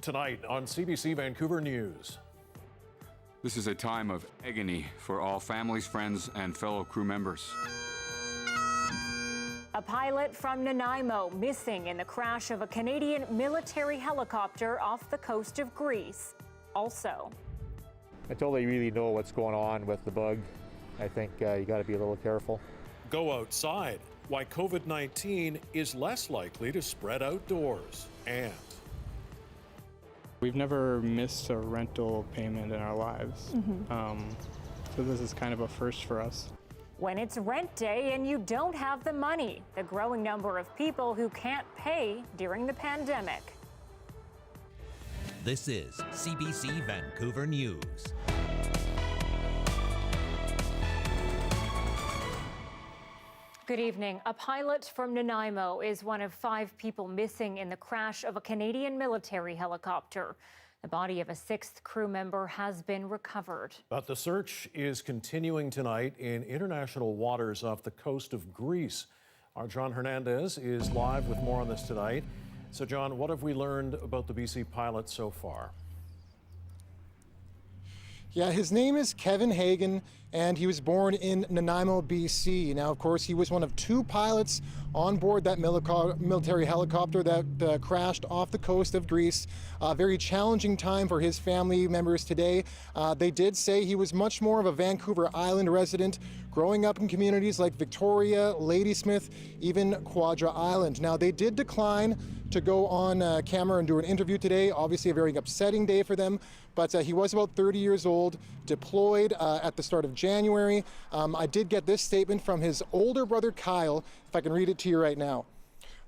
tonight on CBC Vancouver News. This is a time of agony for all families, friends, and fellow crew members. A pilot from Nanaimo missing in the crash of a Canadian military helicopter off the coast of Greece. Also, until they really know what's going on with the bug, I think you got to be a little careful. Go outside. Why COVID-19 is less likely to spread outdoors. And we've never missed a rental payment in our lives. So this is kind of a first for us. when it's rent day and you don't have the money, the growing number of people who can't pay during the pandemic. This is CBC Vancouver News. Good evening. A pilot from Nanaimo is one of 5 people missing in the crash of a Canadian military helicopter. The body of a 6th crew member has been recovered. But the search is continuing tonight in international waters off the coast of Greece. Our John Hernandez is live with more on this tonight. So, John, what have we learned about the BC pilot so far? Yeah, his name is Kevin Hagen, and he was born in Nanaimo, BC. Now, of course, he was one of 2 pilots on board that military helicopter that crashed off the coast of Greece. A very challenging time for his family members today. They did say he was much more of a Vancouver Island resident, growing up in communities like Victoria, Ladysmith, even Quadra Island. Now, they did decline to go on camera and do an interview today. Obviously a very upsetting day for them, but he was about 30 years old, deployed at the start of January. I did get this statement from his older brother Kyle, if I can read it to you right now.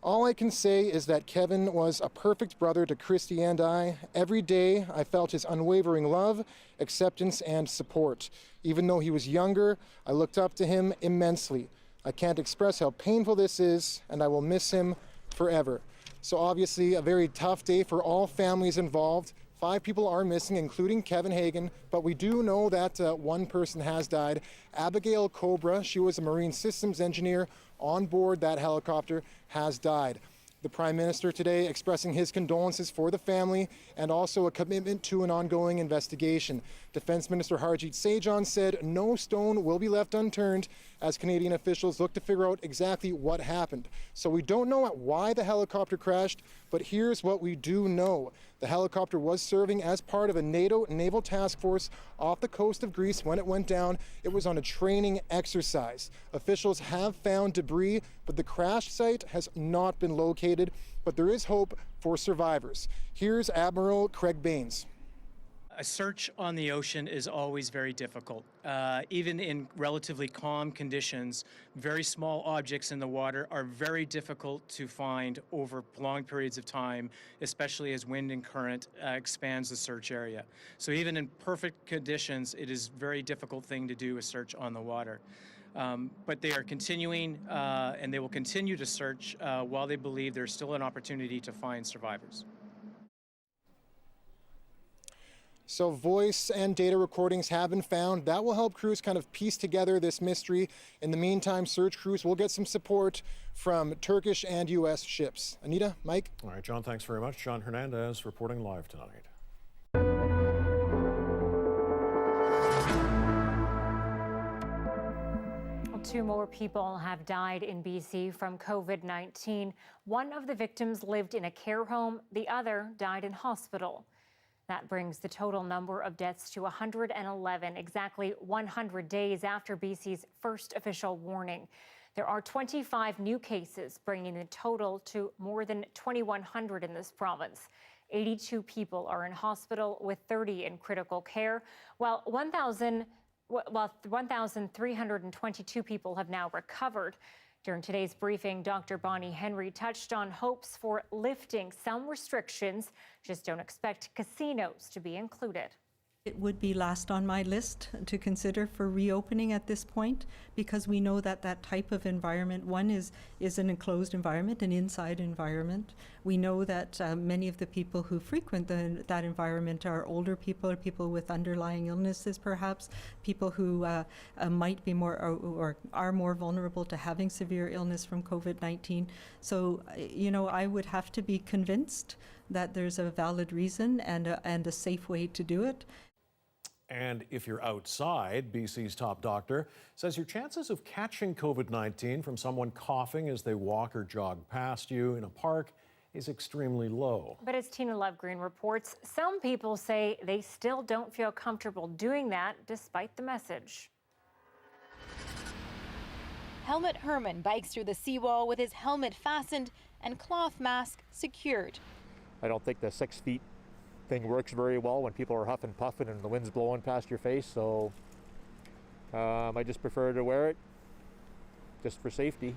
All I can say is that Kevin was a perfect brother to Christy and I. Every day I felt his unwavering love, acceptance, and support. Even though he was younger, I looked up to him immensely. I can't express how painful this is, and I will miss him forever. So obviously a very tough day for all families involved. 5 people are missing, including Kevin Hagen, but we do know that 1 person has died. Abigail Cobra, she was a marine systems engineer on board that helicopter, has died. The Prime Minister today expressing his condolences for the family and also a commitment to an ongoing investigation. Defense Minister Harjit Sajjan said no stone will be left unturned as Canadian officials look to figure out exactly what happened. So we don't know why the helicopter crashed, but here's what we do know. The helicopter was serving as part of a NATO naval task force off the coast of Greece when it went down. It was on a training exercise. Officials have found debris, but the crash site has not been located, but there is hope for survivors. Here's Admiral Craig Baines. A search on the ocean is always very difficult. Even in relatively calm conditions, very small objects in the water are very difficult to find over long periods of time, especially as wind and current expands the search area. So even in perfect conditions, it is a very difficult thing to do a search on the water. But they are continuing, and they will continue to search while they believe there's still an opportunity to find survivors. So voice and data recordings have been found. That will help crews kind of piece together this mystery. In the meantime, search crews will get some support from Turkish and U.S. ships. Anita, Mike? All right, John, thanks very much. John Hernandez reporting live tonight. Well, 2 more people have died in BC from COVID-19. One of the victims lived in a care home. The other died in hospital. That brings the total number of deaths to 111, exactly 100 days after BC's first official warning. There are 25 new cases, bringing the total to more than 2,100 in this province. 82 people are in hospital, with 30 in critical care, while 1,322 people have now recovered. During today's briefing, Dr. Bonnie Henry touched on hopes for lifting some restrictions. Just don't expect casinos to be included. It would be last on my list to consider for reopening at this point, because we know that that type of environment, one is an enclosed environment, an inside environment. We know that many of the people who frequent that environment are older people, or people with underlying illnesses perhaps, people who might be more or are more vulnerable to having severe illness from COVID-19. So, I would have to be convinced that there's a valid reason and a safe way to do it. And if you're outside, BC's top doctor says your chances of catching COVID-19 from someone coughing as they walk or jog past you in a park is extremely low. But as Tina Lovegreen reports, some people say they still don't feel comfortable doing that despite the message. Helmut Herman bikes through the seawall with his helmet fastened and cloth mask secured. I don't think the 6 feet thing works very well when people are huffing puffing and the wind's blowing past your face, so I just prefer to wear it just for safety.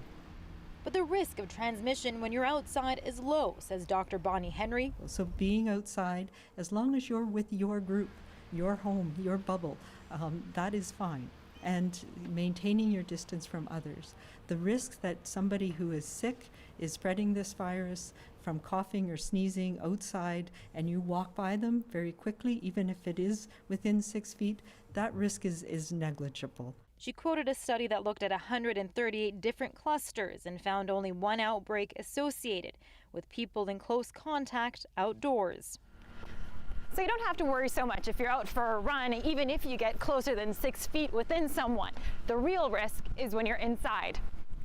But the risk of transmission when you're outside is low, says Dr. Bonnie Henry. So being outside, as long as you're with your group, your home, your bubble, that is fine. And maintaining your distance from others. The risk that somebody who is sick is spreading this virus from coughing or sneezing outside and you walk by them very quickly, even if it is within 6 feet, that risk is negligible. She quoted a study that looked at 138 different clusters and found only one outbreak associated with people in close contact outdoors. So you don't have to worry so much if you're out for a run, even if you get closer than 6 feet within someone. The real risk is when you're inside.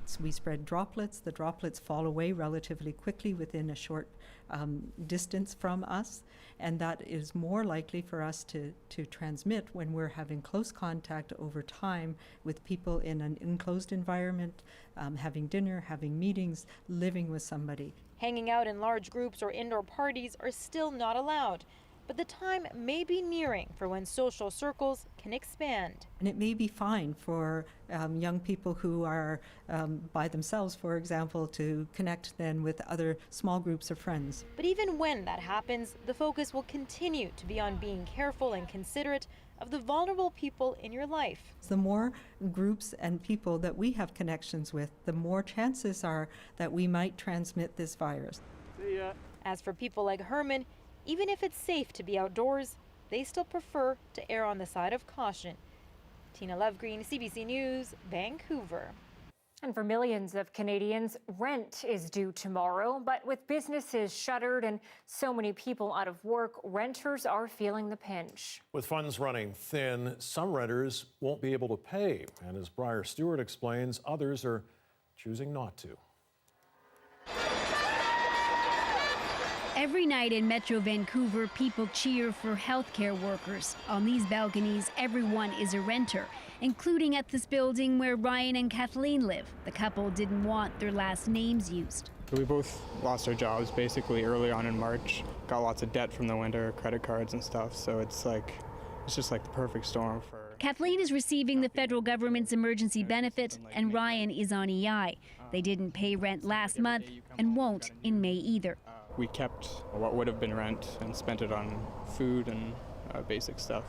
So we spread droplets. The droplets fall away relatively quickly within a short distance from us, and that is more likely for us to transmit when we're having close contact over time with people in an enclosed environment, having dinner, having meetings, living with somebody. Hanging out in large groups or indoor parties are still not allowed. But the time may be nearing for when social circles can expand. And it may be fine for young people who are by themselves, for example, to connect then with other small groups of friends. But even when that happens, the focus will continue to be on being careful and considerate of the vulnerable people in your life. The more groups and people that we have connections with, the more chances are that we might transmit this virus. See ya. As for people like Herman, even if it's safe to be outdoors, they still prefer to err on the side of caution. Tina Lovegreen, CBC News, Vancouver. And for millions of Canadians, rent is due tomorrow. But with businesses shuttered and so many people out of work, renters are feeling the pinch. With funds running thin, some renters won't be able to pay. And as Brett Soderholm explains, others are choosing not to. Every night in Metro Vancouver, people cheer for healthcare workers. On these balconies, everyone is a renter, including at this building where Ryan and Kathleen live. The couple didn't want their last names used. We both lost our jobs basically early on in March. Got lots of debt from the winter, credit cards and stuff, so it's just like the perfect storm for... Kathleen is receiving the federal government's emergency benefit, and Ryan is on EI. They didn't pay rent last month and won't in May either. We kept what would have been rent and spent it on food and basic stuff.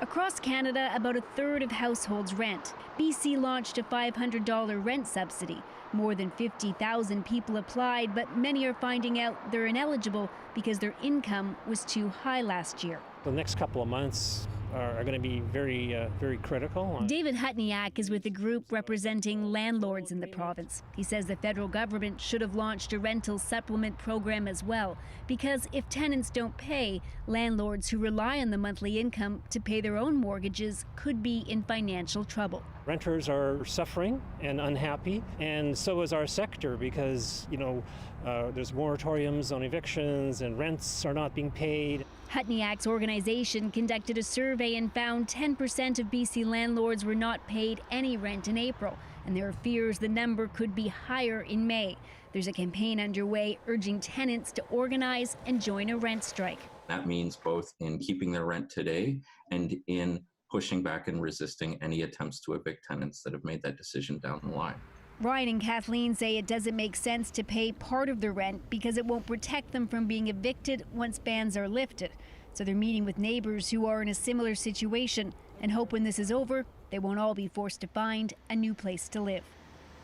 Across Canada, about a third of households rent. BC launched a $500 rent subsidy. More than 50,000 people applied, but many are finding out they're ineligible because their income was too high last year. The next couple of months are going to be very critical. David Hutniak is with a group representing landlords in the province. He says the federal government should have launched a rental supplement program as well, because if tenants don't pay, landlords who rely on the monthly income to pay their own mortgages could be in financial trouble. Renters are suffering and unhappy, and so is our sector, because there's moratoriums on evictions and rents are not being paid. Hutniak's organization conducted a survey and found 10% of BC landlords were not paid any rent in April, and there are fears the number could be higher in May. There's a campaign underway urging tenants to organize and join a rent strike. That means both in keeping their rent today and in pushing back and resisting any attempts to evict tenants that have made that decision down the line. Ryan and Kathleen say it doesn't make sense to pay part of the rent because it won't protect them from being evicted once bans are lifted. So they're meeting with neighbors who are in a similar situation and hope when this is over, they won't all be forced to find a new place to live.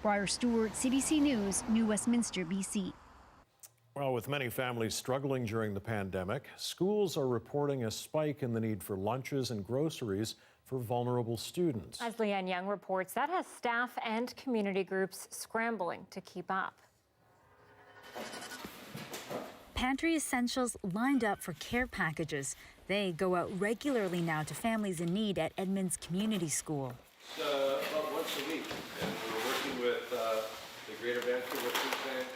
Briar Stewart, CBC News, New Westminster, BC. Well, with many families struggling during the pandemic, schools are reporting a spike in the need for lunches and groceries for vulnerable students. As Leanne Young reports, that has staff and community groups scrambling to keep up. pantry essentials lined up for care packages. They go out regularly now to families in need at Edmonds Community School. About once a week, and we're working with the Greater Vancouver Food Bank.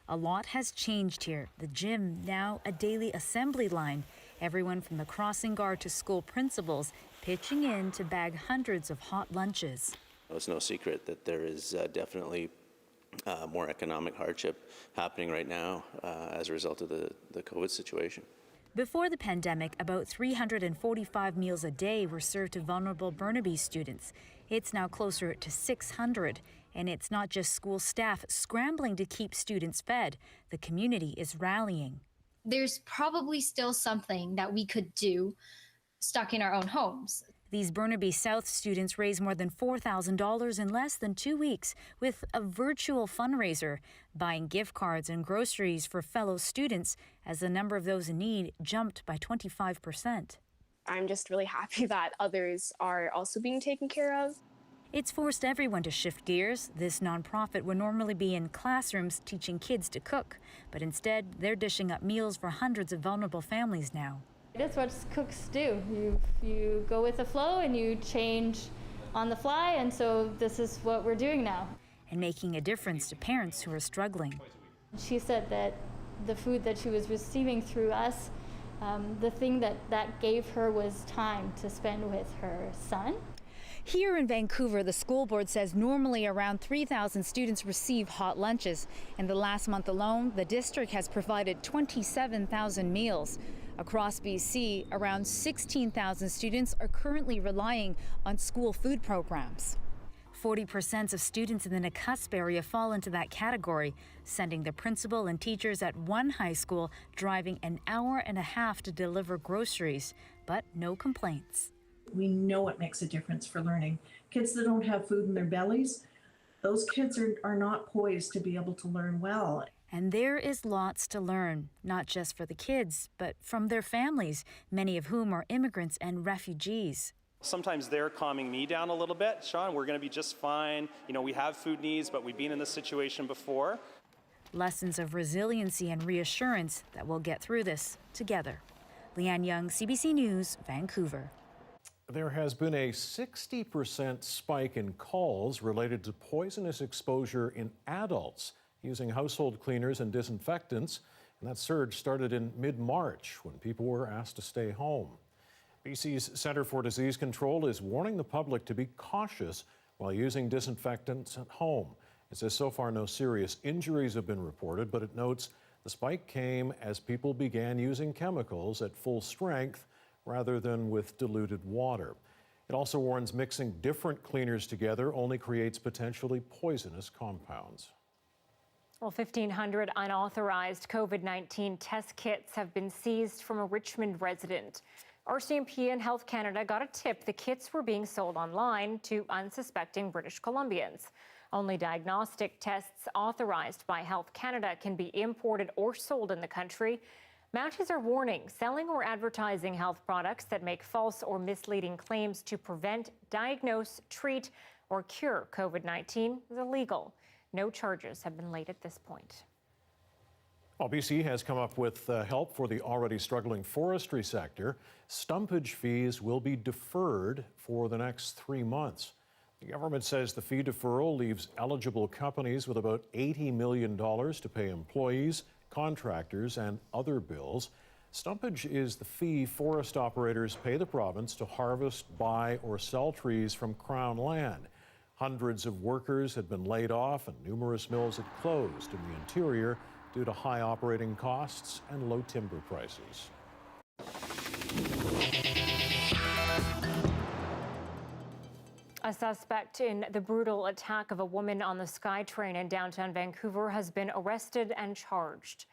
A lot has changed here. The gym now a daily assembly line. Everyone from the crossing guard to school principals pitching in to bag hundreds of hot lunches. It's no secret that there is definitely more economic hardship happening right now as a result of the COVID situation. Before the pandemic, about 345 meals a day were served to vulnerable Burnaby students. It's now closer to 600. And it's not just school staff scrambling to keep students fed. The community is rallying. There's probably still something that we could do stuck in our own homes. These Burnaby South students raised more than $4,000 in less than 2 weeks with a virtual fundraiser, buying gift cards and groceries for fellow students as the number of those in need jumped by 25%. I'm just really happy that others are also being taken care of. It's forced everyone to shift gears. This nonprofit would normally be in classrooms teaching kids to cook, but instead they're dishing up meals for hundreds of vulnerable families now. That's what cooks do. You go with the flow and you change on the fly, and so this is what we're doing now. And making a difference to parents who are struggling. She said that the food that she was receiving through us, the thing that gave her was time to spend with her son. Here in Vancouver, the school board says normally around 3,000 students receive hot lunches. In the last month alone, the district has provided 27,000 meals. Across BC, around 16,000 students are currently relying on school food programs. 40% of students in the Nakusp area fall into that category, sending the principal and teachers at one high school driving an hour and a half to deliver groceries, but no complaints. We know it makes a difference for learning. Kids that don't have food in their bellies, those kids are not poised to be able to learn well. And there is lots to learn, not just for the kids, but from their families, many of whom are immigrants and refugees. Sometimes they're calming me down a little bit. Sean, we're going to be just fine. You know, we have food needs, but we've been in this situation before. Lessons of resiliency and reassurance that we'll get through this together. Leanne Young, CBC News, Vancouver. There has been a 60% spike in calls related to poisonous exposure in adults using household cleaners and disinfectants, and that surge started in mid-March when people were asked to stay home. BC's Centre for Disease Control is warning the public to be cautious while using disinfectants at home. It says so far no serious injuries have been reported, but it notes the spike came as people began using chemicals at full strength rather than with diluted water. It also warns mixing different cleaners together only creates potentially poisonous compounds. Well, 1,500 unauthorized COVID-19 test kits have been seized from a Richmond resident. RCMP and Health Canada got a tip the kits were being sold online to unsuspecting British Columbians. Only diagnostic tests authorized by Health Canada can be imported or sold in the country. Mounties are warning selling or advertising health products that make false or misleading claims to prevent, diagnose, treat, or cure COVID-19 is illegal. No charges have been laid at this point. Well, BC has come up with help for the already struggling forestry sector. Stumpage fees will be deferred for the next 3 months. The government says the fee deferral leaves eligible companies with about $80 million to pay employees, contractors, and other bills. Stumpage is the fee forest operators pay the province to harvest, buy, or sell trees from Crown land. Hundreds of workers had been laid off and numerous mills had closed in the interior due to high operating costs and low timber prices. A suspect in the brutal attack of a woman on the SkyTrain in downtown Vancouver has been arrested and charged.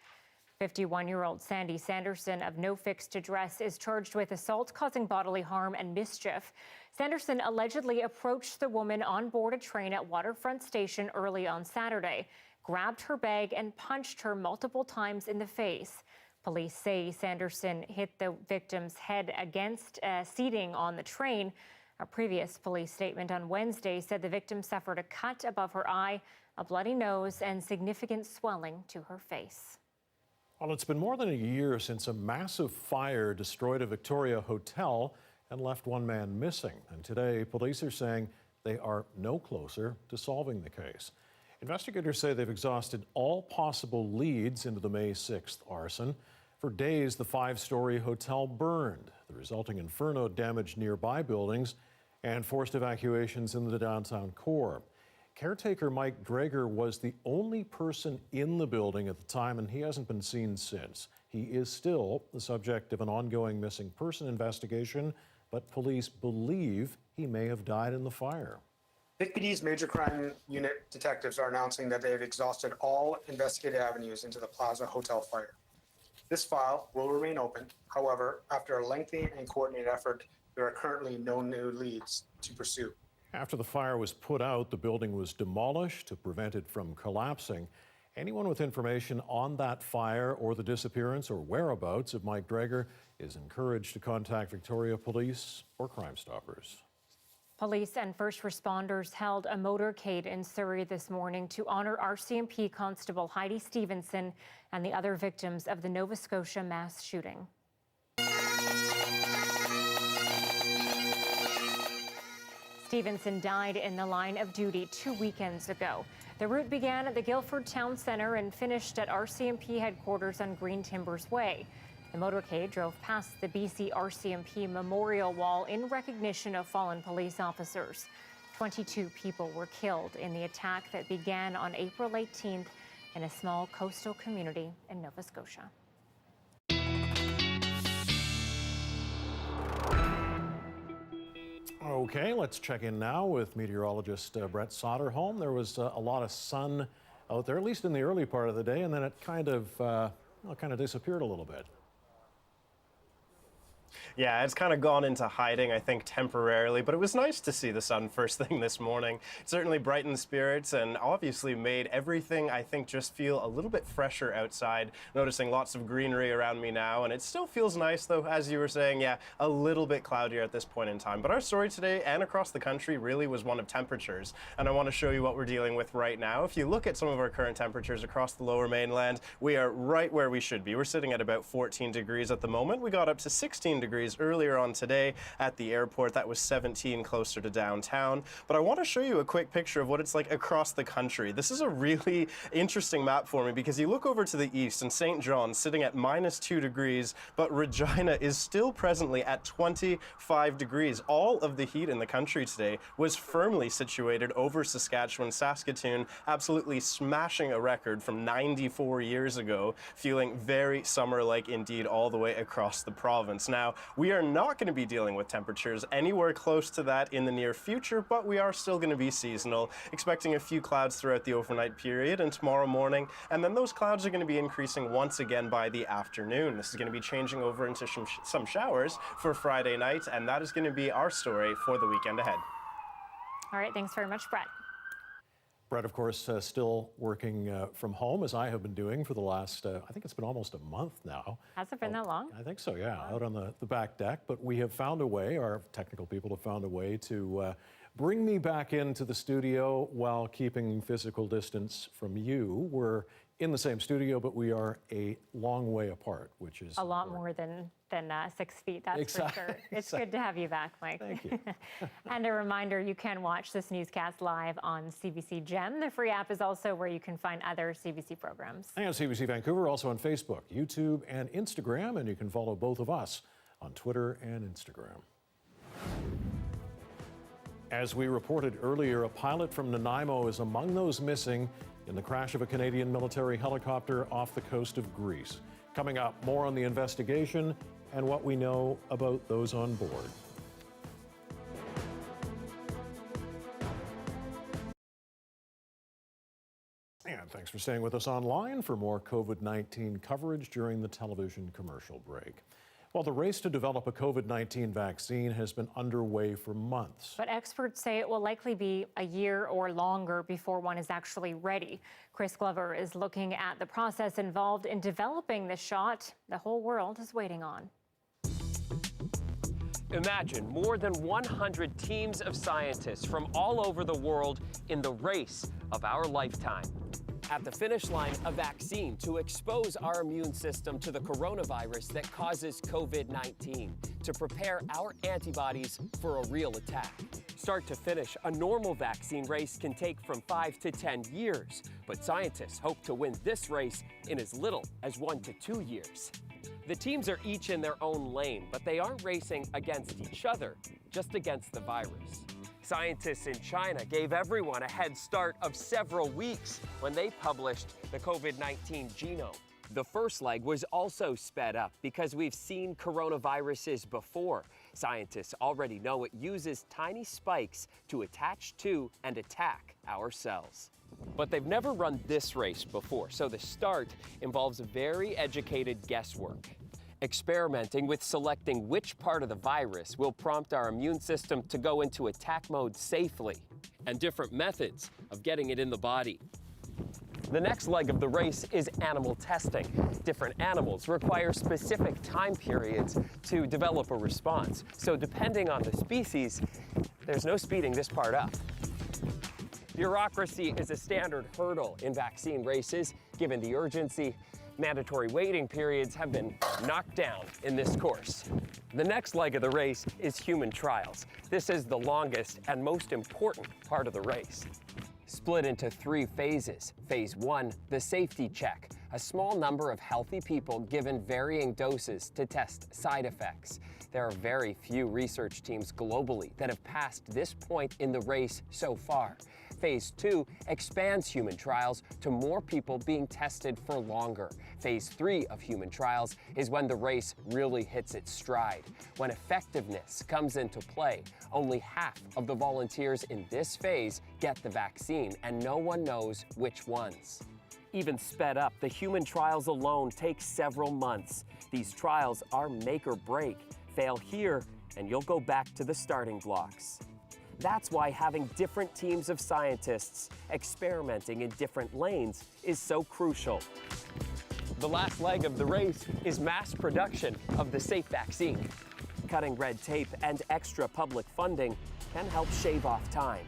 51-year-old Sandy Sanderson of no fixed address is charged with assault causing bodily harm and mischief. Sanderson allegedly approached the woman on board a train at Waterfront Station early on Saturday, grabbed her bag and punched her multiple times in the face. Police say Sanderson hit the victim's head against a seating on the train. A previous police statement on Wednesday said the victim suffered a cut above her eye, a bloody nose, and significant swelling to her face. Well, it's been more than a year since a massive fire destroyed a Victoria hotel and left one man missing. And today, police are saying they are no closer to solving the case. Investigators say they've exhausted all possible leads into the May 6th arson. For days, the 5-story hotel burned. The resulting inferno damaged nearby buildings and forced evacuations in the downtown core. Caretaker Mike Dreger was the only person in the building at the time, and he hasn't been seen since. He is still the subject of an ongoing missing person investigation, but police believe he may have died in the fire. VicPD's Major Crime Unit detectives are announcing that they have exhausted all investigative avenues into the Plaza Hotel fire. This file will remain open. However, after a lengthy and coordinated effort, there are currently no new leads to pursue. After the fire was put out, the building was demolished to prevent it from collapsing. Anyone with information on that fire or the disappearance or whereabouts of Mike Dreger is encouraged to contact Victoria Police or Crime Stoppers. Police and first responders held a motorcade in Surrey this morning to honor RCMP Constable Heidi Stevenson and the other victims of the Nova Scotia mass shooting. Stevenson died in the line of duty 2 weekends ago. The route began at the Guildford Town Centre and finished at RCMP headquarters on Green Timbers Way. The motorcade drove past the BC RCMP Memorial Wall in recognition of fallen police officers. 22 people were killed in the attack that began on April 18th in a small coastal community in Nova Scotia. Okay, let's check in now with meteorologist Brett Soderholm. There was a lot of sun out there, at least in the early part of the day, and then it kind of disappeared a little bit. Yeah, it's kind of gone into hiding, I think, temporarily, but it was nice to see the sun first thing this morning. It certainly brightened spirits and obviously made everything, I think, just feel a little bit fresher outside. Noticing lots of greenery around me now, and it still feels nice, though, as you were saying, yeah, a little bit cloudier at this point in time. But our story today and across the country really was one of temperatures, and I want to show you what we're dealing with right now. If you look at some of our current temperatures across the Lower Mainland, we are right where we should be. We're sitting at about 14 degrees at the moment. We got up to 16 degrees earlier on today at the airport. That was 17 closer to downtown. But I want to show you a quick picture of what it's like across the country. This is a really interesting map for me because you look over to the east and St. John's sitting at -2 degrees, but Regina is still presently at 25 degrees. All of the heat in the country today was firmly situated over Saskatchewan, Saskatoon, absolutely smashing a record from 94 years ago, feeling very summer-like indeed all the way across the province. Now, we are not going to be dealing with temperatures anywhere close to that in the near future, but we are still going to be seasonal, expecting a few clouds throughout the overnight period and tomorrow morning, and then those clouds are going to be increasing once again by the afternoon. This is going to be changing over into some showers for Friday night, and that is going to be our story for the weekend ahead. All right, thanks very much, Brett. Brett, of course, still working from home, as I have been doing for the last, I think it's been almost a month now. Has it been that long? I think so, yeah, out on the back deck. But we have found a way, our technical people have found a way to bring me back into the studio while keeping physical distance from you. We're in the same studio, but we are a long way apart, which is a lot more than 6 feet, that's for sure. It's good to have you back, Mike. Thank you. And a reminder, you can watch this newscast live on CBC Gem. The free app is also where you can find other CBC programs. And CBC Vancouver, also on Facebook, YouTube, and Instagram, and you can follow both of us on Twitter and Instagram. As we reported earlier, a pilot from Nanaimo is among those missing in the crash of a Canadian military helicopter off the coast of Greece. Coming up, more on the investigation and what we know about those on board. And thanks for staying with us online for more COVID-19 coverage during the television commercial break. Well, the race to develop a COVID-19 vaccine has been underway for months. But experts say it will likely be a year or longer before one is actually ready. Chris Glover is looking at the process involved in developing the shot the whole world is waiting on. Imagine more than 100 teams of scientists from all over the world in the race of our lifetime. At the finish line, a vaccine to expose our immune system to the coronavirus that causes COVID-19, to prepare our antibodies for a real attack. Start to finish, a normal vaccine race can take from 5 to 10 years, but scientists hope to win this race in as little as 1 to 2 years. The teams are each in their own lane, but they aren't racing against each other, just against the virus. Scientists in China gave everyone a head start of several weeks when they published the COVID-19 genome. The first leg was also sped up because we've seen coronaviruses before. Scientists already know it uses tiny spikes to attach to and attack our cells. But they've never run this race before, so the start involves very educated guesswork. Experimenting with selecting which part of the virus will prompt our immune system to go into attack mode safely, and different methods of getting it in the body. The next leg of the race is animal testing. Different animals require specific time periods to develop a response. So depending on the species, there's no speeding this part up. Bureaucracy is a standard hurdle in vaccine races. Given the urgency, mandatory waiting periods have been knocked down in this course. The next leg of the race is human trials. This is the longest and most important part of the race. Split into 3 phases. Phase 1, the safety check. A small number of healthy people given varying doses to test side effects. There are very few research teams globally that have passed this point in the race so far. Phase 2 expands human trials to more people being tested for longer. Phase 3 of human trials is when the race really hits its stride. When effectiveness comes into play, only half of the volunteers in this phase get the vaccine, and no one knows which ones. Even sped up, the human trials alone take several months. These trials are make or break. Fail here, and you'll go back to the starting blocks. That's why having different teams of scientists experimenting in different lanes is so crucial. The last leg of the race is mass production of the safe vaccine. Cutting red tape and extra public funding can help shave off time.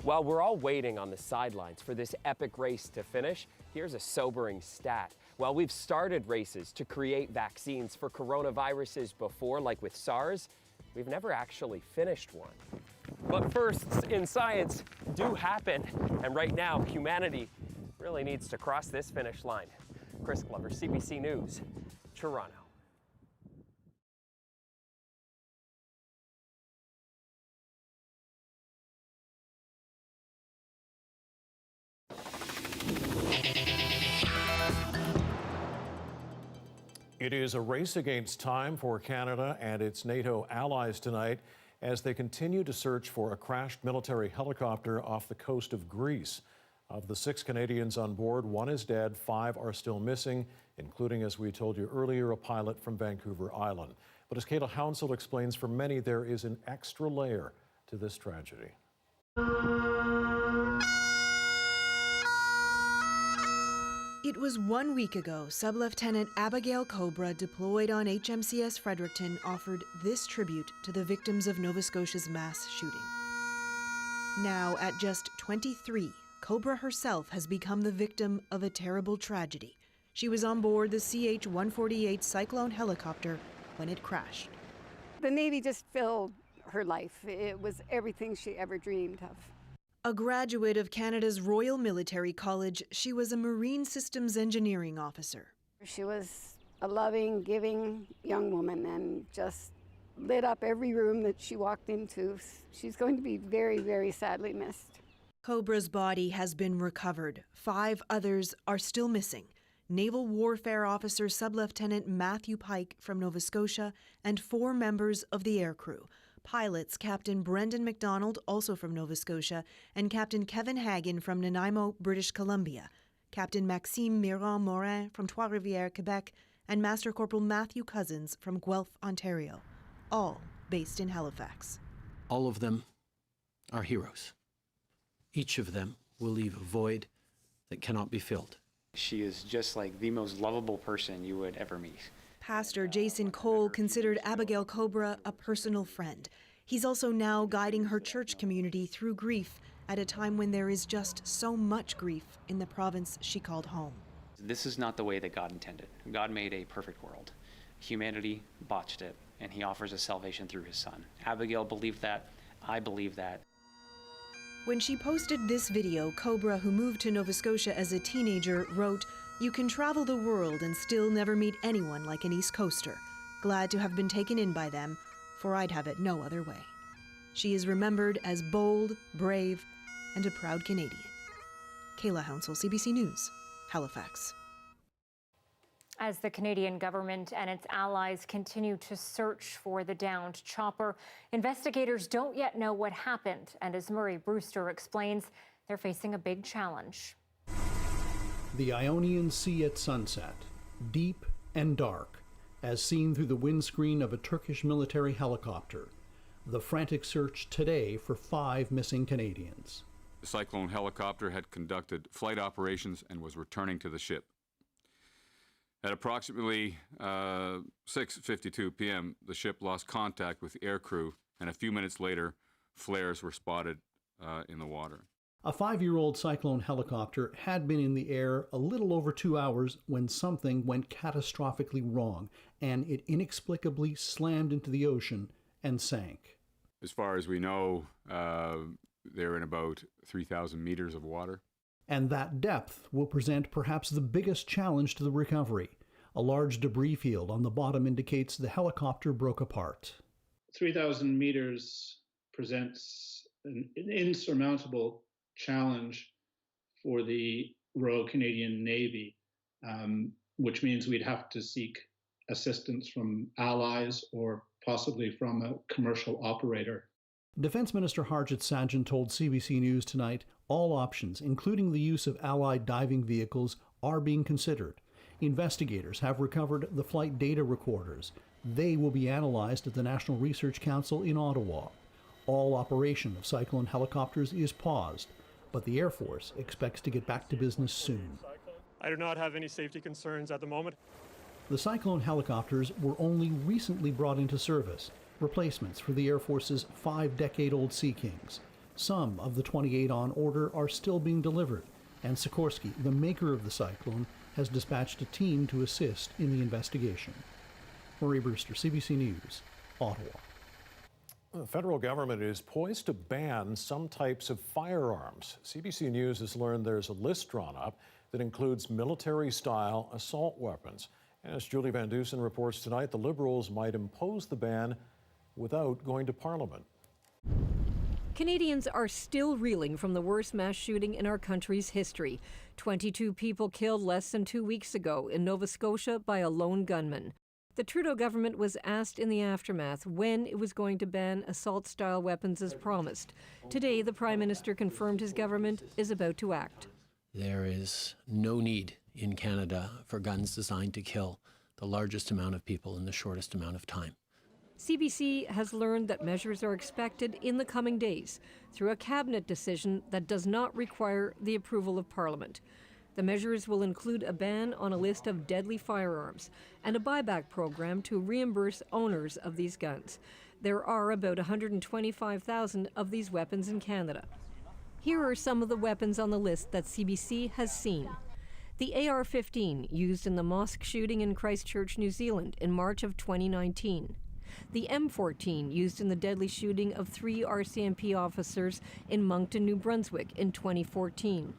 While we're all waiting on the sidelines for this epic race to finish, here's a sobering stat. While we've started races to create vaccines for coronaviruses before, like with SARS, we've never actually finished one. But firsts in science do happen, and right now, humanity really needs to cross this finish line. Chris Glover, CBC News, Toronto. It is a race against time for Canada and its NATO allies tonight as they continue to search for a crashed military helicopter off the coast of Greece. Of the 6 Canadians on board, 1 is dead, 5 are still missing, including, as we told you earlier, a pilot from Vancouver Island. But as Kayla Hounsell explains, for many there is an extra layer to this tragedy. It was 1 week ago, Sub-Lieutenant Abigail Cobra, deployed on HMCS Fredericton, offered this tribute to the victims of Nova Scotia's mass shooting. Now, at just 23, Cobra herself has become the victim of a terrible tragedy. She was on board the CH-148 Cyclone helicopter when it crashed. The Navy just filled her life. It was everything she ever dreamed of. A graduate of Canada's Royal Military College, she was a Marine Systems Engineering officer. She was a loving, giving young woman and just lit up every room that she walked into. She's going to be very, very sadly missed. Cobra's body has been recovered. 5 others are still missing. Naval Warfare Officer Sub-Lieutenant Matthew Pike from Nova Scotia and 4 members of the aircrew. Pilots Captain Brendan MacDonald, also from Nova Scotia, and Captain Kevin Hagen from Nanaimo, British Columbia, Captain Maxime Miron-Morin from Trois-Rivières, Quebec, and Master Corporal Matthew Cousins from Guelph, Ontario, all based in Halifax. All of them are heroes. Each of them will leave a void that cannot be filled. She is just like the most lovable person you would ever meet. Pastor Jason Cole considered Abigail Cobra a personal friend. He's also now guiding her church community through grief at a time when there is just so much grief in the province she called home. This is not the way that God intended. God made a perfect world. Humanity botched it, and he offers us salvation through his son. Abigail believed that. I believe that. When she posted this video, Cobra, who moved to Nova Scotia as a teenager, wrote, "You can travel the world and still never meet anyone like an East Coaster. Glad to have been taken in by them, for I'd have it no other way." She is remembered as bold, brave, and a proud Canadian. Kayla Hounsell, CBC News, Halifax. As the Canadian government and its allies continue to search for the downed chopper, investigators don't yet know what happened. And as Murray Brewster explains, they're facing a big challenge. The Ionian Sea at sunset, deep and dark, as seen through the windscreen of a Turkish military helicopter. The frantic search today for 5 missing Canadians. The Cyclone helicopter had conducted flight operations and was returning to the ship. At approximately 6:52 p.m., the ship lost contact with the aircrew, and a few minutes later, flares were spotted in the water. A 5-year-old Cyclone helicopter had been in the air a little over 2 hours when something went catastrophically wrong, and it inexplicably slammed into the ocean and sank. As far as we know, they're in about 3,000 meters of water. And that depth will present perhaps the biggest challenge to the recovery. A large debris field on the bottom indicates the helicopter broke apart. 3,000 meters presents an insurmountable challenge for the Royal Canadian Navy, which means we'd have to seek assistance from allies or possibly from a commercial operator. Defense Minister Harjit Sajjan told CBC News tonight all options, including the use of Allied diving vehicles, are being considered. Investigators have recovered the flight data recorders. They will be analyzed at the National Research Council in Ottawa. All operation of Cyclone helicopters is paused, but the Air Force expects to get back to business soon. I do not have any safety concerns at the moment. The Cyclone helicopters were only recently brought into service, replacements for the Air Force's 5-decade-old Sea Kings. Some of the 28 on order are still being delivered, and Sikorsky, the maker of the Cyclone, has dispatched a team to assist in the investigation. Murray Brewster, CBC News, Ottawa. The federal government is poised to ban some types of firearms. CBC News has learned there's a list drawn up that includes military-style assault weapons. As Julie Van Dusen reports tonight, the Liberals might impose the ban without going to Parliament. Canadians are still reeling from the worst mass shooting in our country's history. 22 people killed less than 2 weeks ago in Nova Scotia by a lone gunman. The Trudeau government was asked in the aftermath when it was going to ban assault-style weapons as promised. Today, the Prime Minister confirmed his government is about to act. There is no need in Canada for guns designed to kill the largest amount of people in the shortest amount of time. CBC has learned that measures are expected in the coming days through a cabinet decision that does not require the approval of Parliament. The measures will include a ban on a list of deadly firearms and a buyback program to reimburse owners of these guns. There are about 125,000 of these weapons in Canada. Here are some of the weapons on the list that CBC has seen. The AR-15 used in the mosque shooting in Christchurch, New Zealand in March of 2019. The M14 used in the deadly shooting of 3 RCMP officers in Moncton, New Brunswick in 2014.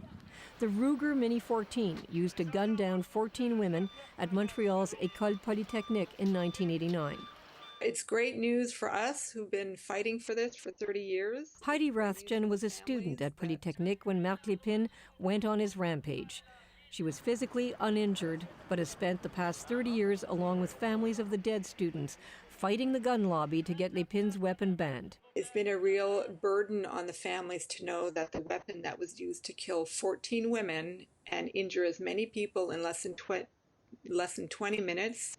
The Ruger Mini 14 used to gun down 14 women at Montreal's École Polytechnique in 1989. It's great news for us who've been fighting for this for 30 years. Heidi Rathjen was a student at Polytechnique when Marc Lépine went on his rampage. She was physically uninjured, but has spent the past 30 years along with families of the dead students fighting the gun lobby to get Lépine's weapon banned. It's been a real burden on the families to know that the weapon that was used to kill 14 women and injure as many people in less than 20 minutes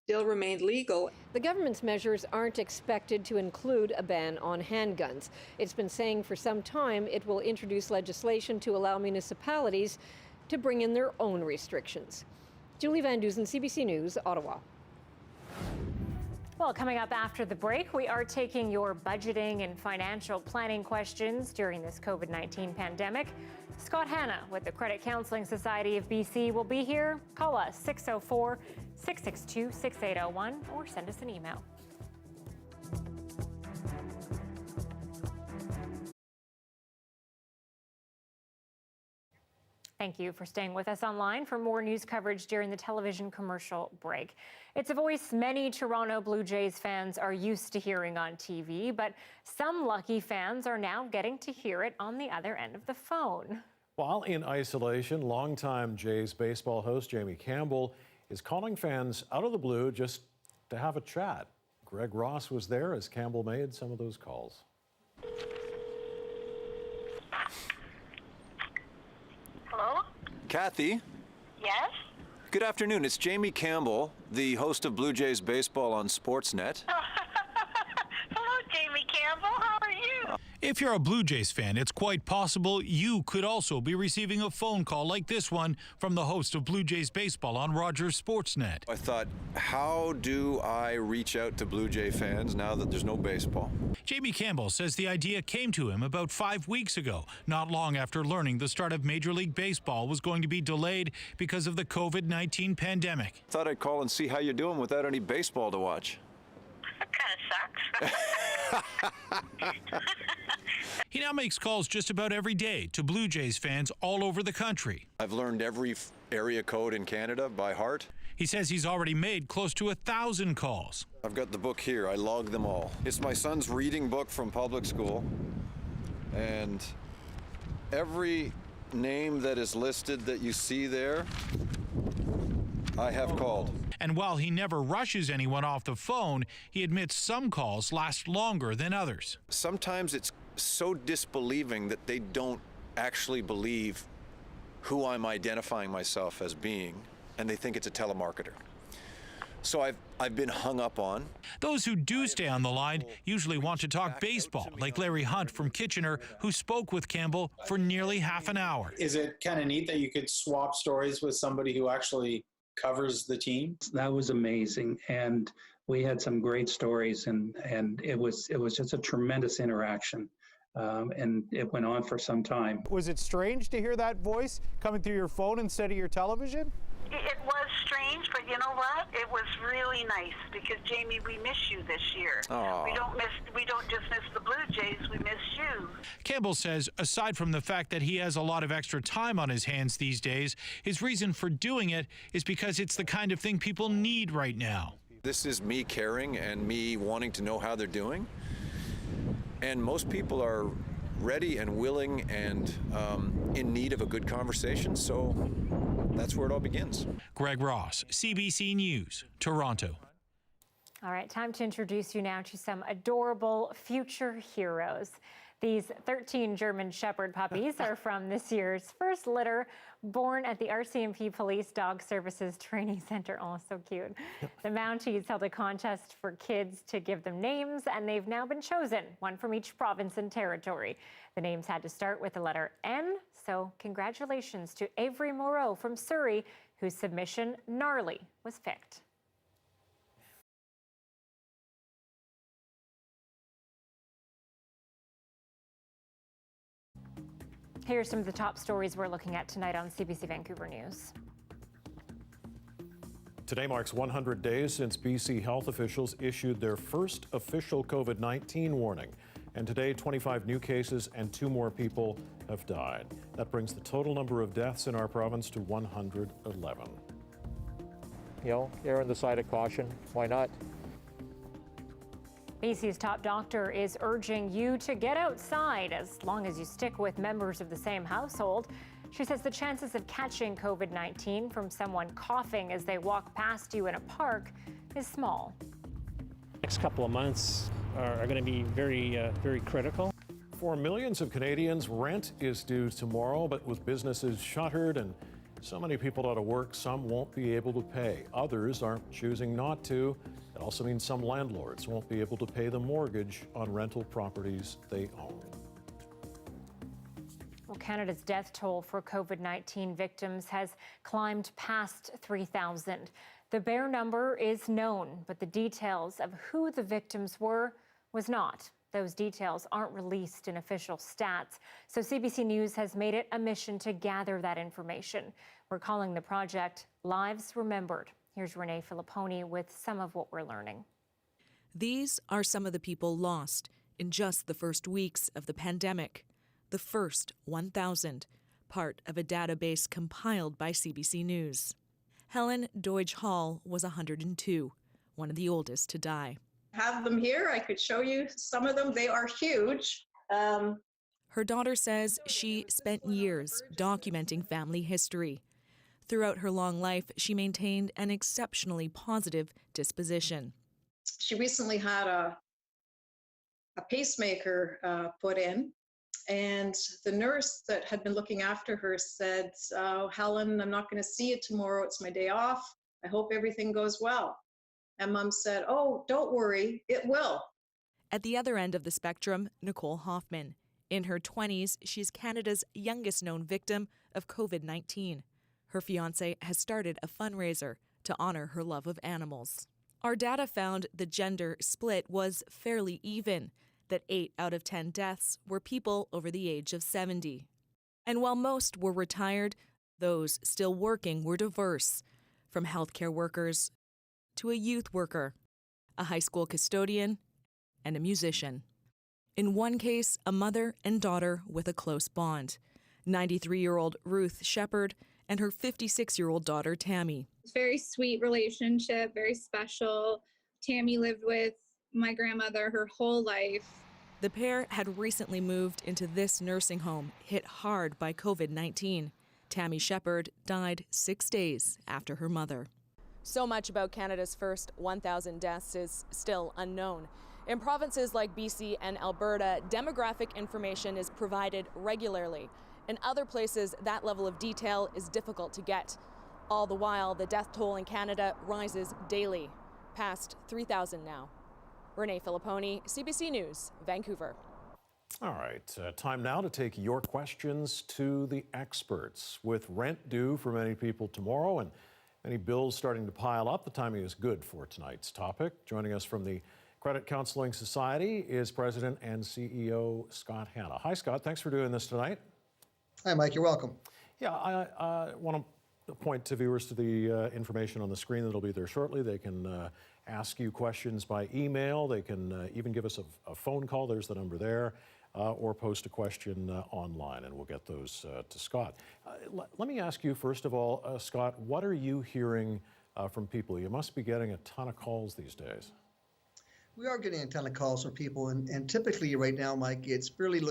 still remained legal. The government's measures aren't expected to include a ban on handguns. It's been saying for some time it will introduce legislation to allow municipalities to bring in their own restrictions. Julie Van Dusen, CBC News, Ottawa. Well, coming up after the break, we are taking your budgeting and financial planning questions during this COVID-19 pandemic. Scott Hanna with the Credit Counseling Society of BC will be here. Call us 604-662-6801 or send us an email. Thank you for staying with us online for more news coverage during the television commercial break. It's a voice many Toronto Blue Jays fans are used to hearing on TV, but some lucky fans are now getting to hear it on the other end of the phone. While in isolation, longtime Jays baseball host Jamie Campbell is calling fans out of the blue just to have a chat. Greg Ross was there as Campbell made some of those calls. Hello? Kathy? Yes? Good afternoon. It's Jamie Campbell, the host of Blue Jays Baseball on Sportsnet. Hello, Jamie Campbell. How are you? If you're a Blue Jays fan, it's quite possible you could also be receiving a phone call like this one from the host of Blue Jays Baseball on Rogers Sportsnet. I thought, how do I reach out to Blue Jay fans now that there's no baseball? Jamie Campbell says the idea came to him about 5 weeks ago, not long after learning the start of Major League Baseball was going to be delayed because of the COVID-19 pandemic. Thought I'd call and see how you're doing without any baseball to watch. That kind of sucks. He now makes calls just about every day to Blue Jays fans all over the country. I've learned every area code in Canada by heart. He says he's already made close to 1,000 calls. I've got the book here. I logged them all. It's my son's reading book from public school. And every name that is listed that you see there, I have called. And while he never rushes anyone off the phone, he admits some calls last longer than others. Sometimes it's so disbelieving that they don't actually believe who I'm identifying myself as being, and they think it's a telemarketer. So I've been hung up on. Those who do stay on the line usually want to talk baseball, like Larry Hunt from Kitchener, who spoke with Campbell for nearly half an hour. Is it kind of neat that you could swap stories with somebody who actually covers the team? That was amazing, and we had some great stories, and it was just a tremendous interaction, and it went on for some time. Was it strange to hear that voice coming through your phone instead of your television? It was strange, but you know what? It was really nice because, Jamie, we miss you this year. Aww. We don't just miss the Blue Jays, we miss you. Campbell says aside from the fact that he has a lot of extra time on his hands these days, his reason for doing it is because it's the kind of thing people need right now. This is me caring and me wanting to know how they're doing. And most people are ready and willing and in need of a good conversation, so that's where it all begins. Greg Ross, CBC News, Toronto. All right, time to introduce you now to some adorable future heroes. These 13 German Shepherd puppies are from this year's first litter, born at the RCMP Police Dog Services Training Center. Oh, so cute. The Mounties held a contest for kids to give them names, and they've now been chosen, one from each province and territory. The names had to start with the letter N, so congratulations to Avery Moreau from Surrey, whose submission, Gnarly, was picked. Here are some of the top stories we're looking at tonight on CBC Vancouver News. Today marks 100 days since BC health officials issued their first official COVID-19 warning. And today, 25 new cases and 2 more people have died. That brings the total number of deaths in our province to 111. You know, err on the side of caution. Why not? BC's top doctor is urging you to get outside as long as you stick with members of the same household. She says the chances of catching COVID-19 from someone coughing as they walk past you in a park is small. Next couple of months are going to be very critical. For millions of Canadians, rent is due tomorrow, but with businesses shuttered and so many people out of work, some won't be able to pay. Others are choosing not to. It also means some landlords won't be able to pay the mortgage on rental properties they own. Well, Canada's death toll for COVID-19 victims has climbed past 3,000. The bare number is known, but the details of who the victims were was not. Those details aren't released in official stats, so CBC News has made it a mission to gather that information. We're calling the project Lives Remembered. Here's Renee Filipponi with some of what we're learning. These are some of the people lost in just the first weeks of the pandemic. The first 1,000, part of a database compiled by CBC News. Helen Doige Hall was 102, one of the oldest to die. Have them here. I could show you some of them. They are huge. Her daughter says she spent years documenting family history. Throughout her long life, she maintained an exceptionally positive disposition. She recently had a pacemaker put in, and the nurse that had been looking after her said, "Oh, Helen, I'm not going to see you tomorrow. It's my day off. I hope everything goes well." And Mom said, "Oh, don't worry, it will." At the other end of the spectrum, Nicole Hoffman. In her 20s, she's Canada's youngest known victim of COVID-19. Her fiancé has started a fundraiser to honor her love of animals. Our data found the gender split was fairly even, that 8 out of 10 deaths were people over the age of 70. And while most were retired, those still working were diverse, from healthcare workers to a youth worker, a high school custodian, and a musician. In one case, a mother and daughter with a close bond, 93-year-old Ruth Shepard and her 56-year-old daughter, Tammy. Very sweet relationship, very special. Tammy lived with my grandmother her whole life. The pair had recently moved into this nursing home, hit hard by COVID-19. Tammy Shepard died 6 days after her mother. So much about Canada's first 1,000 deaths is still unknown. In provinces like BC and Alberta, demographic information is provided regularly. In other places, that level of detail is difficult to get. All the while, the death toll in Canada rises daily, past 3,000 now. Renee Filipponi, CBC News, Vancouver. All right, time now to take your questions to the experts. With rent due for many people tomorrow and many bills starting to pile up, the timing is good for tonight's topic. Joining us from the Credit Counseling Society is President and CEO Scott Hanna. Hi, Scott. Thanks for doing this tonight. Hi, Mike. You're welcome. Yeah, I want to point to viewers to the information on the screen that'll be there shortly. They can ask you questions by email. They can even give us a phone call. There's the number there. Or post a question online, and we'll get those to Scott. Let me ask you, first of all, Scott, what are you hearing from people? You must be getting a ton of calls these days. We are getting a ton of calls from people, and typically right now, Mike, it's really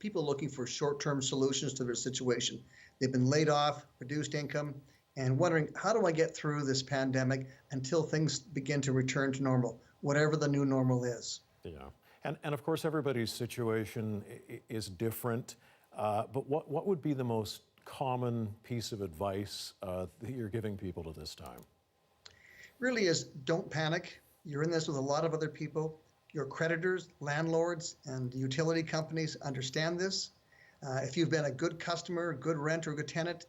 people looking for short-term solutions to their situation. They've been laid off, reduced income, and wondering, how do I get through this pandemic until things begin to return to normal, whatever the new normal is? Yeah. And of course, everybody's situation is different, but what would be the most common piece of advice that you're giving people at this time? Really is, don't panic. You're in this with a lot of other people. Your creditors, landlords, and utility companies understand this. If you've been a good customer, a good renter, a good tenant,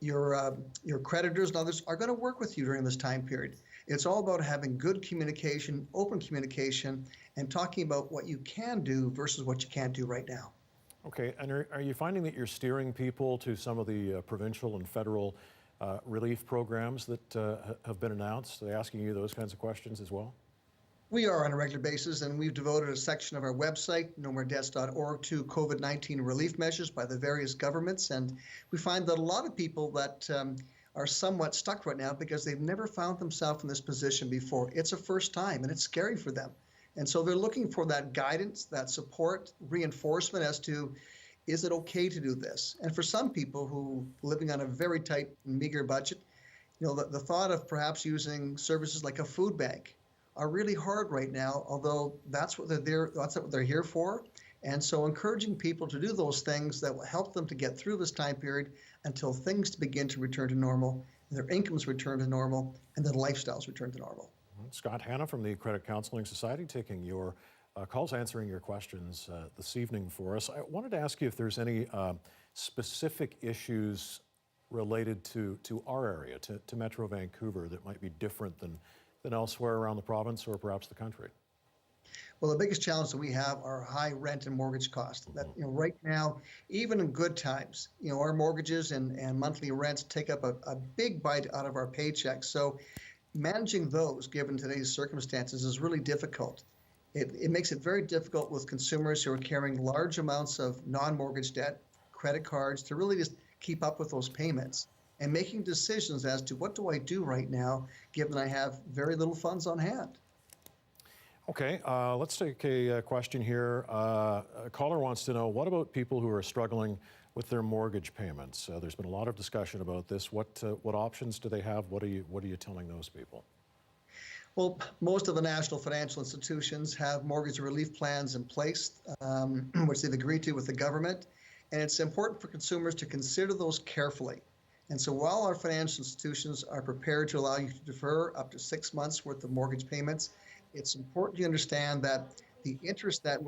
your creditors and others are going to work with you during this time period. It's all about having good communication, open communication, and talking about what you can do versus what you can't do right now. Okay, and are you finding that you're steering people to some of the provincial and federal relief programs that have been announced? Are they asking you those kinds of questions as well? We are on a regular basis, and we've devoted a section of our website, nomoredebts.org, to COVID-19 relief measures by the various governments. And we find that a lot of people that are somewhat stuck right now because they've never found themselves in this position before. It's a first time, and it's scary for them. And so they're looking for that guidance, that support, reinforcement as to, is it okay to do this? And for some people who are living on a very tight and meager budget, the thought of perhaps using services like a food bank are really hard right now, although that's what they're here for. And so encouraging people to do those things that will help them to get through this time period until things begin to return to normal, and their incomes return to normal, and their lifestyles return to normal. Scott Hanna from the Credit Counseling Society taking your calls, answering your questions this evening for us. I wanted to ask you if there's any specific issues related to our area, to Metro Vancouver, that might be different than elsewhere around the province or perhaps the country? Well, the biggest challenge that we have are high rent and mortgage costs. That, right now, even in good times, our mortgages and monthly rents take up a big bite out of our paychecks. So managing those, given today's circumstances, is really difficult. It makes it very difficult with consumers who are carrying large amounts of non-mortgage debt, credit cards, to really just keep up with those payments and making decisions as to what do I do right now, given I have very little funds on hand. Okay, let's take a question here. A caller wants to know, what about people who are struggling with their mortgage payments? There's been a lot of discussion about this. What options do they have? What are you telling those people? Well, most of the national financial institutions have mortgage relief plans in place, which they've agreed to with the government. And it's important for consumers to consider those carefully. And so while our financial institutions are prepared to allow you to defer up to 6 months worth of mortgage payments, it's important to understand that the interest that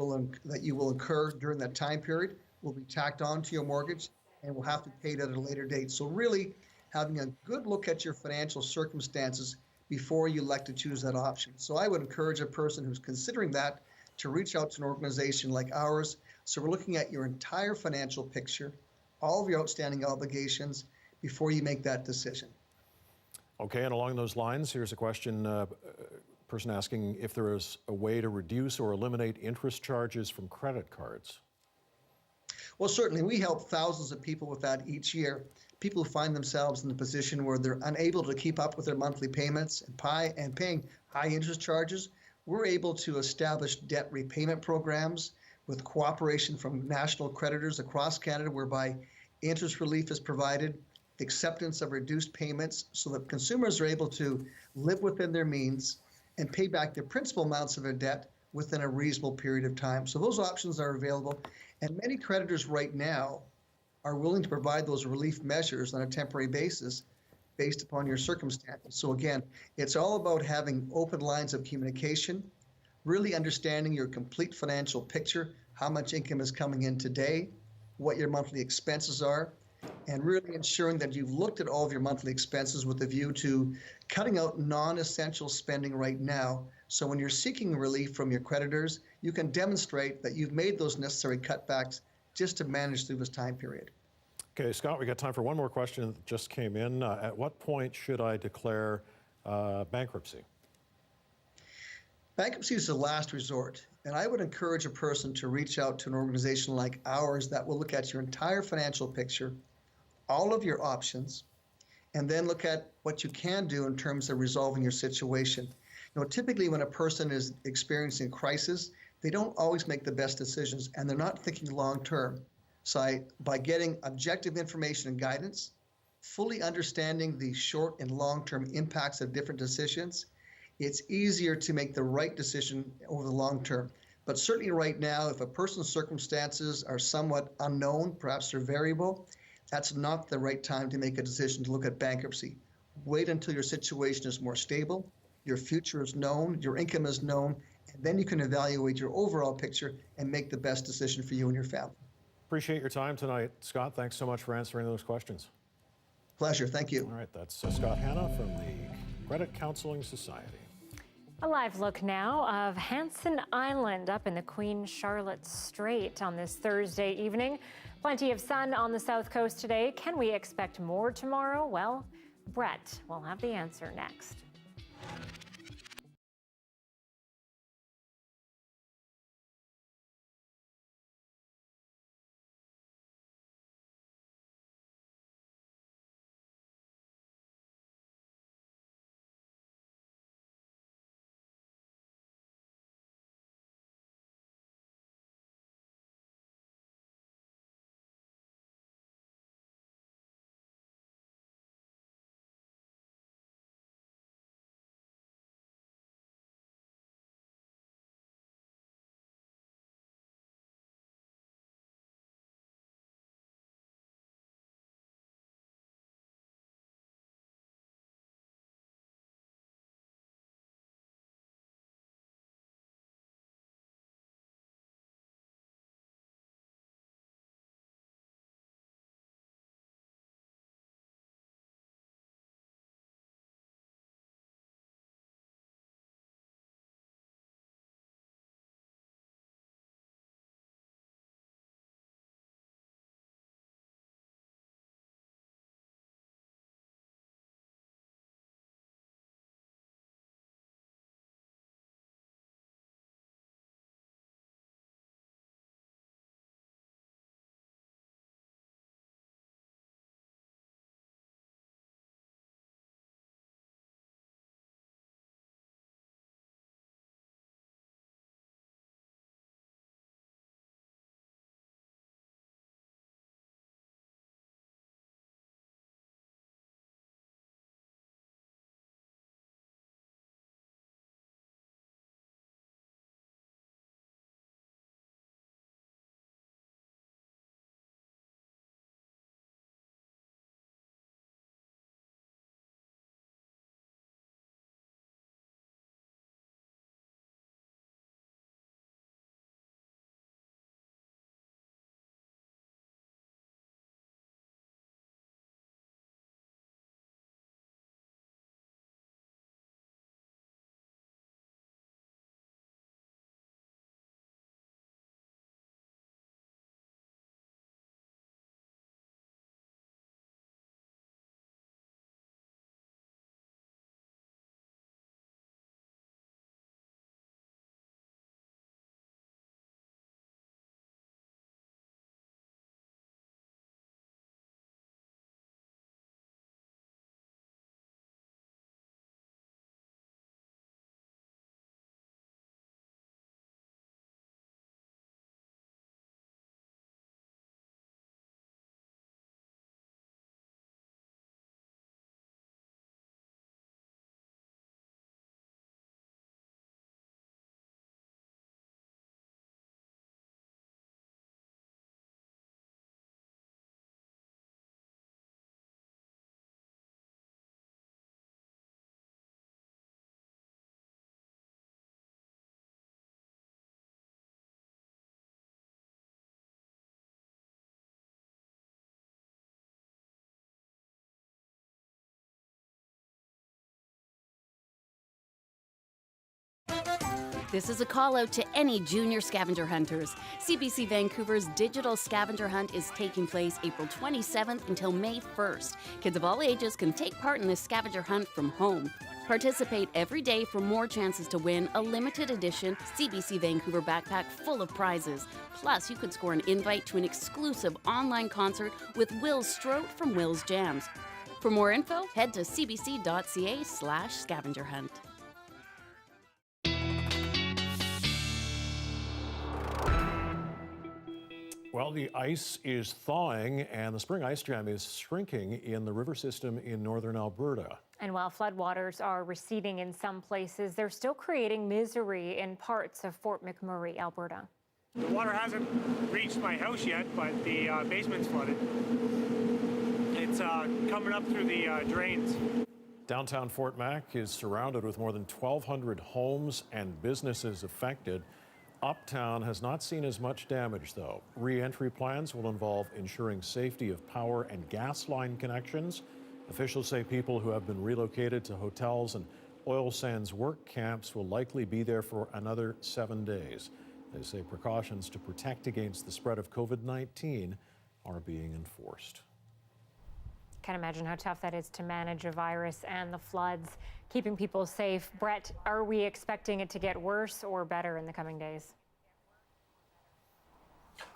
you will incur during that time period will be tacked on to your mortgage and will have to pay it at a later date. So really having a good look at your financial circumstances before you elect to choose that option. So I would encourage a person who's considering that to reach out to an organization like ours. So we're looking at your entire financial picture, all of your outstanding obligations before you make that decision. Okay, and along those lines, here's a question. Person asking if there is a way to reduce or eliminate interest charges from credit cards. Well, certainly we help thousands of people with that each year. People who find themselves in the position where they're unable to keep up with their monthly payments and paying high interest charges. We're able to establish debt repayment programs with cooperation from national creditors across Canada, whereby interest relief is provided, the acceptance of reduced payments, so that consumers are able to live within their means and pay back the principal amounts of their debt within a reasonable period of time. So those options are available, and many creditors right now are willing to provide those relief measures on a temporary basis based upon your circumstances. So again, it's all about having open lines of communication, really understanding your complete financial picture, how much income is coming in today, what your monthly expenses are, and really ensuring that you've looked at all of your monthly expenses with a view to cutting out non-essential spending right now. So when you're seeking relief from your creditors, you can demonstrate that you've made those necessary cutbacks just to manage through this time period. Okay, Scott, we got time for one more question that just came in. At what point should I declare bankruptcy? Bankruptcy is the last resort, and I would encourage a person to reach out to an organization like ours that will look at your entire financial picture, all of your options, and then look at what you can do in terms of resolving your situation. Typically when a person is experiencing a crisis, they don't always make the best decisions, and they're not thinking long-term. So by getting objective information and guidance, fully understanding the short and long-term impacts of different decisions, it's easier to make the right decision over the long term. But certainly right now, if a person's circumstances are somewhat unknown, perhaps they're variable, that's not the right time to make a decision to look at bankruptcy. Wait until your situation is more stable, your future is known, your income is known, and then you can evaluate your overall picture and make the best decision for you and your family. Appreciate your time tonight, Scott. Thanks so much for answering those questions. Pleasure. Thank you. All right, that's Scott Hanna from the Credit Counseling Society. A live look now of Hansen Island up in the Queen Charlotte Strait on this Thursday evening. Plenty of sun on the south coast today. Can we expect more tomorrow? Well, Brett will have the answer next. This is a call out to any junior scavenger hunters. CBC Vancouver's digital scavenger hunt is taking place April 27th until May 1st. Kids of all ages can take part in this scavenger hunt from home. Participate every day for more chances to win a limited edition CBC Vancouver backpack full of prizes. Plus, you could score an invite to an exclusive online concert with Will Strout from Will's Jams. For more info, head to cbc.ca/scavenger hunt. Well, the ice is thawing and the spring ice jam is shrinking in the river system in northern Alberta. And while floodwaters are receding in some places, they're still creating misery in parts of Fort McMurray, Alberta. The water hasn't reached my house yet, but the basement's flooded. It's coming up through the drains. Downtown Fort Mac is surrounded with more than 1,200 homes and businesses affected. Uptown has not seen as much damage, though. Re-entry plans will involve ensuring safety of power and gas line connections. Officials say people who have been relocated to hotels and oil sands work camps will likely be there for another 7 days. They say precautions to protect against the spread of COVID-19 are being enforced. Can't imagine how tough that is to manage a virus and the floods, keeping people safe. Brett, are we expecting it to get worse or better in the coming days?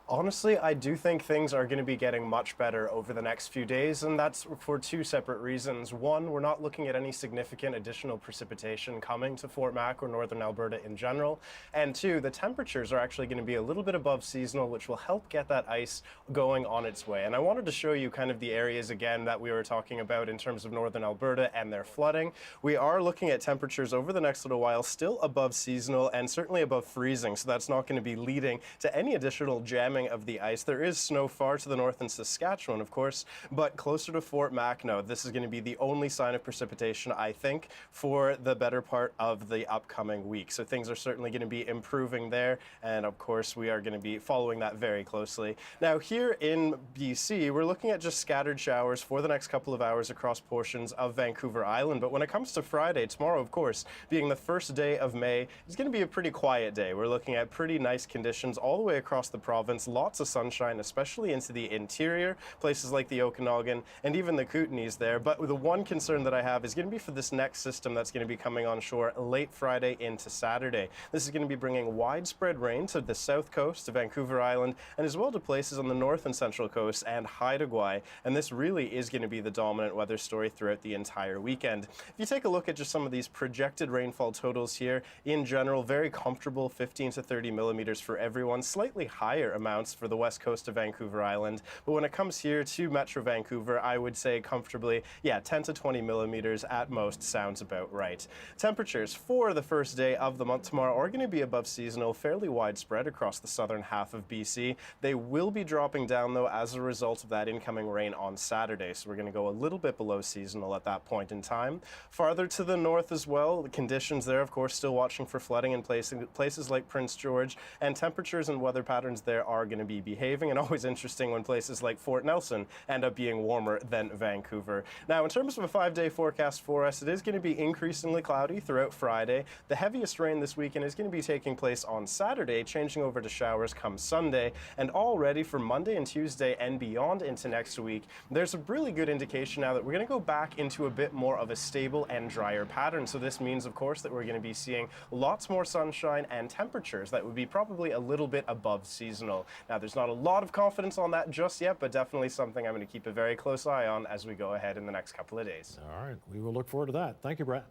Honestly, I do think things are going to be getting much better over the next few days, and that's for two separate reasons. One, we're not looking at any significant additional precipitation coming to Fort Mac or northern Alberta in general. And two, the temperatures are actually going to be a little bit above seasonal, which will help get that ice going on its way. And I wanted to show you kind of the areas again that we were talking about in terms of northern Alberta and their flooding. We are looking at temperatures over the next little while still above seasonal and certainly above freezing, so that's not going to be leading to any additional jamming of the ice. There is snow far to the north in Saskatchewan, of course, but closer to Fort Mac, no, this is going to be the only sign of precipitation, I think, for the better part of the upcoming week. So things are certainly going to be improving there, and of course we are going to be following that very closely. Now here in BC, we're looking at just scattered showers for the next couple of hours across portions of Vancouver Island, but when it comes to Friday, tomorrow, of course, being the first day of May, it's going to be a pretty quiet day. We're looking at pretty nice conditions all the way across the province, lots of sunshine, especially into the interior, places like the Okanagan and even the Kootenays there. But the one concern that I have is going to be for this next system that's going to be coming on shore late Friday into Saturday. This is going to be bringing widespread rain to the south coast, to Vancouver Island, and as well to places on the north and central coast and Haida Gwaii. And this really is going to be the dominant weather story throughout the entire weekend. If you take a look at just some of these projected rainfall totals here, in general, very comfortable 15 to 30 millimeters for everyone, slightly higher amounts for the west coast of Vancouver Island. But when it comes here to Metro Vancouver, I would say comfortably, 10 to 20 millimeters at most sounds about right. Temperatures for the first day of the month tomorrow are going to be above seasonal, fairly widespread across the southern half of BC. They will be dropping down, though, as a result of that incoming rain on Saturday. So we're going to go a little bit below seasonal at that point in time. Farther to the north as well, the conditions there, of course, still watching for flooding in places like Prince George, and temperatures and weather patterns there are going to be behaving, and always interesting when places like Fort Nelson end up being warmer than Vancouver. Now, in terms of a 5-day forecast for us, it is going to be increasingly cloudy throughout Friday. The heaviest rain this weekend is going to be taking place on Saturday, changing over to showers come Sunday, and already for Monday and Tuesday and beyond into next week, there's a really good indication now that we're going to go back into a bit more of a stable and drier pattern. So this means, of course, that we're going to be seeing lots more sunshine and temperatures that would be probably a little bit above seasonal. Now, there's not a lot of confidence on that just yet, but definitely something I'm going to keep a very close eye on as we go ahead in the next couple of days. All right, we will look forward to that. Thank you, Brett.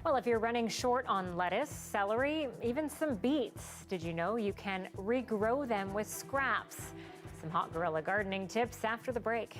Well, if you're running short on lettuce, celery, even some beets, did you know you can regrow them with scraps? Some hot guerrilla gardening tips after the break.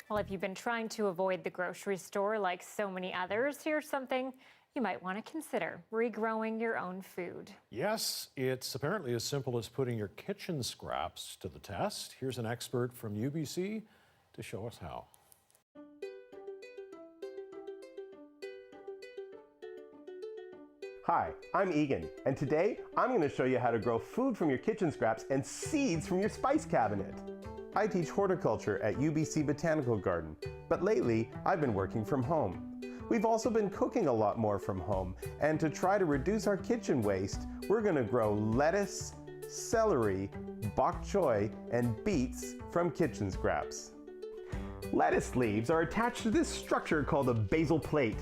Well, if you've been trying to avoid the grocery store like so many others, here's something you might want to consider: regrowing your own food. Yes, it's apparently as simple as putting your kitchen scraps to the test. Here's an expert from UBC to show us how. Hi, I'm Egan, and today I'm going to show you how to grow food from your kitchen scraps and seeds from your spice cabinet. I teach horticulture at UBC Botanical Garden, but lately I've been working from home. We've also been cooking a lot more from home, and to try to reduce our kitchen waste, we're going to grow lettuce, celery, bok choy, and beets from kitchen scraps. Lettuce leaves are attached to this structure called a basal plate.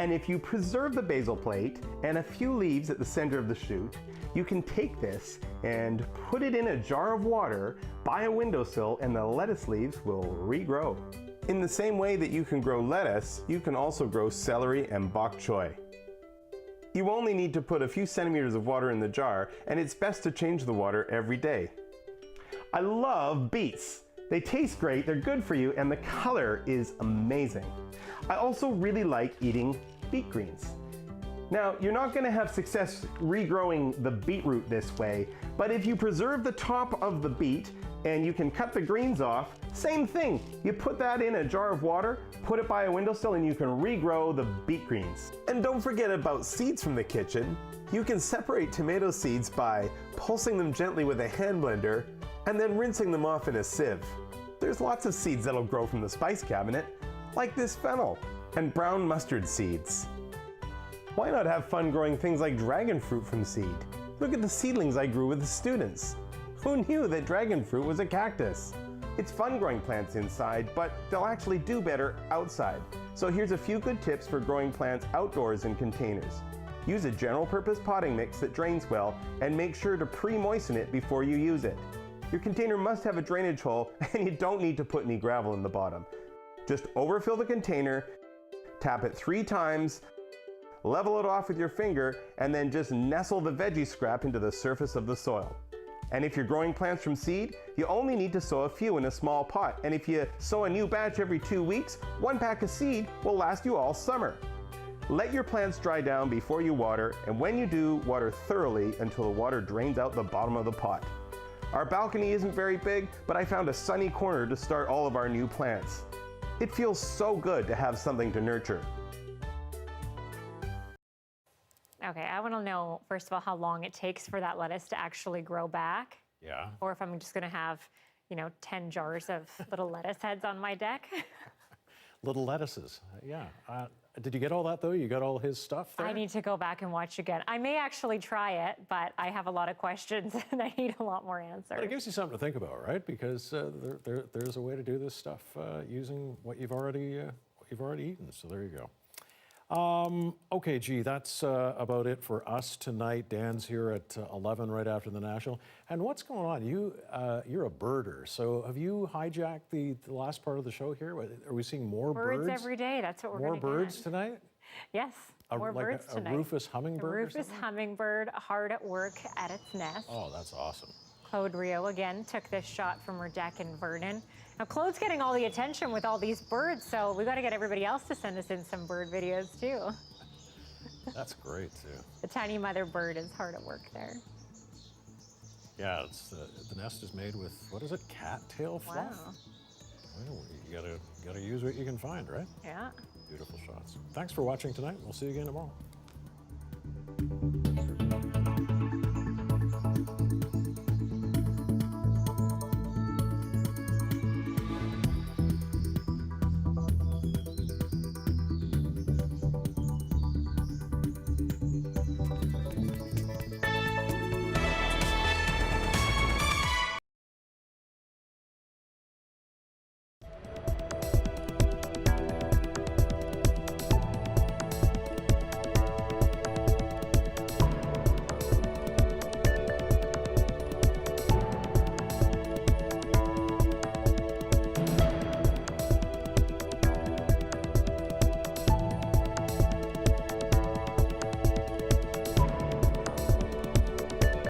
And if you preserve the basal plate and a few leaves at the center of the shoot, you can take this and put it in a jar of water by a windowsill, and the lettuce leaves will regrow. In the same way that you can grow lettuce, you can also grow celery and bok choy. You only need to put a few centimeters of water in the jar, and it's best to change the water every day. I love beets. They taste great, they're good for you, and the color is amazing. I also really like eating beet greens. Now, you're not going to have success regrowing the beetroot this way, but if you preserve the top of the beet and you can cut the greens off, same thing. You put that in a jar of water, put it by a windowsill, and you can regrow the beet greens. And don't forget about seeds from the kitchen. You can separate tomato seeds by pulsing them gently with a hand blender and then rinsing them off in a sieve. There's lots of seeds that'll grow from the spice cabinet, like this fennel and brown mustard seeds. Why not have fun growing things like dragon fruit from seed? Look at the seedlings I grew with the students. Who knew that dragon fruit was a cactus? It's fun growing plants inside, but they'll actually do better outside. So here's a few good tips for growing plants outdoors in containers. Use a general purpose potting mix that drains well, and make sure to pre-moisten it before you use it. Your container must have a drainage hole, and you don't need to put any gravel in the bottom. Just overfill the container, tap it 3 times, level it off with your finger, and then just nestle the veggie scrap into the surface of the soil. And if you're growing plants from seed, you only need to sow a few in a small pot. And if you sow a new batch every 2 weeks, 1 pack of seed will last you all summer. Let your plants dry down before you water, and when you do, water thoroughly until the water drains out the bottom of the pot. Our balcony isn't very big, but I found a sunny corner to start all of our new plants. It feels so good to have something to nurture. Okay, I want to know, first of all, how long it takes for that lettuce to actually grow back. Yeah. Or if I'm just going to have, 10 jars of little lettuce heads on my deck. Little lettuces, yeah. Did you get all that though? You got all his stuff there? I need to go back and watch again. I may actually try it, but I have a lot of questions and I need a lot more answers. But it gives you something to think about, right? Because there's a way to do this stuff using what you've already eaten. So there you go. Okay, gee, that's about it for us tonight. Dan's here at 11 right after the National. And what's going on? You're a birder, so have you hijacked the last part of the show here? Are we seeing more birds? Birds every day, that's what we're going to get. More birds tonight? Yes, more birds tonight. A Rufus hummingbird a Rufus hummingbird hard at work at its nest. Oh, that's awesome. Claude Rio again took this shot from her deck in Vernon. Now Claude's getting all the attention with all these birds, so we got to get everybody else to send us in some bird videos too. That's great too. The tiny mother bird is hard at work there. Yeah, it's the nest is made with, what is it, cattail fluff? Wow. Well, you gotta use what you can find, right? Yeah. Beautiful shots. Thanks for watching tonight. We'll see you again tomorrow.